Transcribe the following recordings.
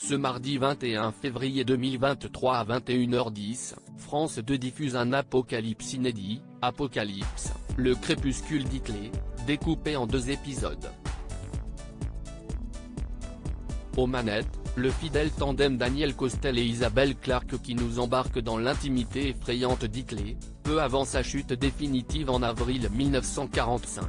Ce mardi 21 février 2023 à 21h10, France 2 diffuse un Apocalypse inédit, Apocalypse, le crépuscule d'Hitler, découpé en 2 épisodes. Aux manettes, le fidèle tandem Daniel Costel et Isabelle Clarke qui nous embarque dans l'intimité effrayante d'Hitler, peu avant sa chute définitive en avril 1945.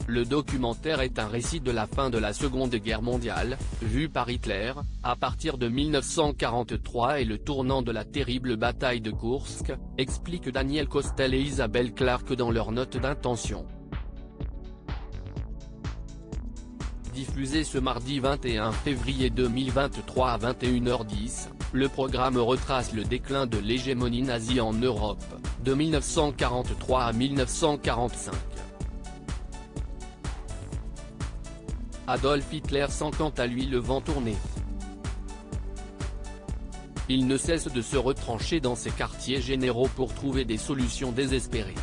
Le documentaire est un récit de la fin de la Seconde Guerre mondiale, vu par Hitler, à partir de 1943 et le tournant de la terrible bataille de Kursk, expliquent Daniel Costel et Isabelle Clarke dans leur note d'intention. Diffusé ce mardi 21 février 2023 à 21h10, le programme retrace le déclin de l'hégémonie nazie en Europe, de 1943 à 1945. Adolf Hitler sent quant à lui le vent tourner. Il ne cesse de se retrancher dans ses quartiers généraux pour trouver des solutions désespérées.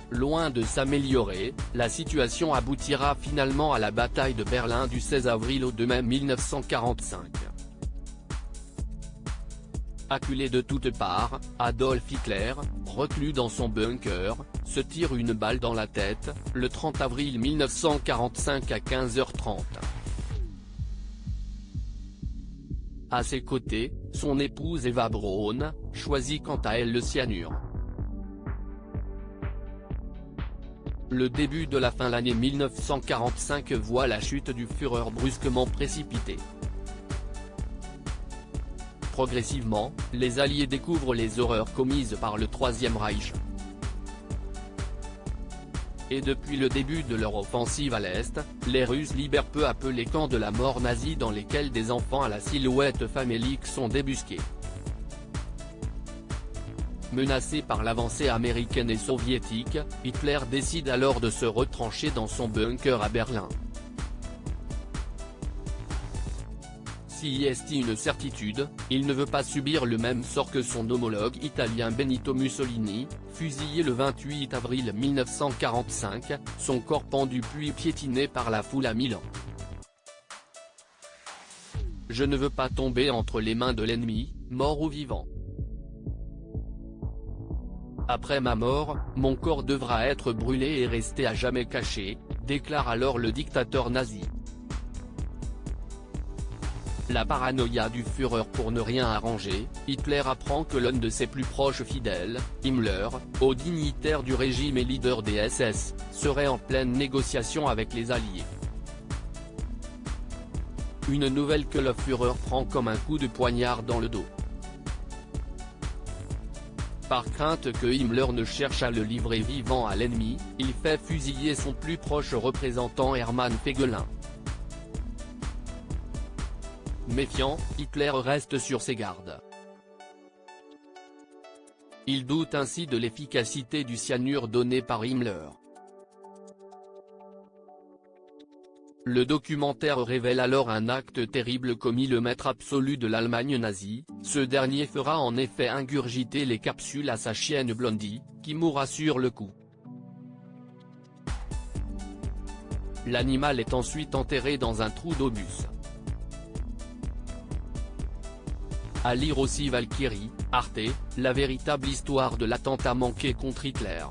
Loin de s'améliorer, la situation aboutira finalement à la bataille de Berlin du 16 avril au 2 mai 1945. Acculé de toutes parts, Adolf Hitler, reclus dans son bunker, se tire une balle dans la tête, le 30 avril 1945 à 15h30. À ses côtés, son épouse Eva Braun, choisit quant à elle le cyanure. Le début de la fin de l'année 1945 voit la chute du Führer brusquement précipitée. Progressivement, les Alliés découvrent les horreurs commises par le Troisième Reich. Et depuis le début de leur offensive à l'Est, les Russes libèrent peu à peu les camps de la mort nazie dans lesquels des enfants à la silhouette famélique sont débusqués. Menacé par l'avancée américaine et soviétique, Hitler décide alors de se retrancher dans son bunker à Berlin. S'il est une certitude, il ne veut pas subir le même sort que son homologue italien Benito Mussolini, fusillé le 28 avril 1945, son corps pendu puis piétiné par la foule à Milan. Je ne veux pas tomber entre les mains de l'ennemi, mort ou vivant. Après ma mort, mon corps devra être brûlé et rester à jamais caché, déclare alors le dictateur nazi. La paranoïa du Führer pour ne rien arranger, Hitler apprend que l'un de ses plus proches fidèles, Himmler, haut dignitaire du régime et leader des SS, serait en pleine négociation avec les Alliés. Une nouvelle que le Führer prend comme un coup de poignard dans le dos. Par crainte que Himmler ne cherche à le livrer vivant à l'ennemi, il fait fusiller son plus proche représentant Hermann Fegelein. Méfiant, Hitler reste sur ses gardes. Il doute ainsi de l'efficacité du cyanure donné par Himmler. Le documentaire révèle alors un acte terrible commis le maître absolu de l'Allemagne nazie, ce dernier fera en effet ingurgiter les capsules à sa chienne Blondie, qui mourra sur le coup. L'animal est ensuite enterré dans un trou d'obus. À lire aussi Valkyrie, Arte, la véritable histoire de l'attentat manqué contre Hitler.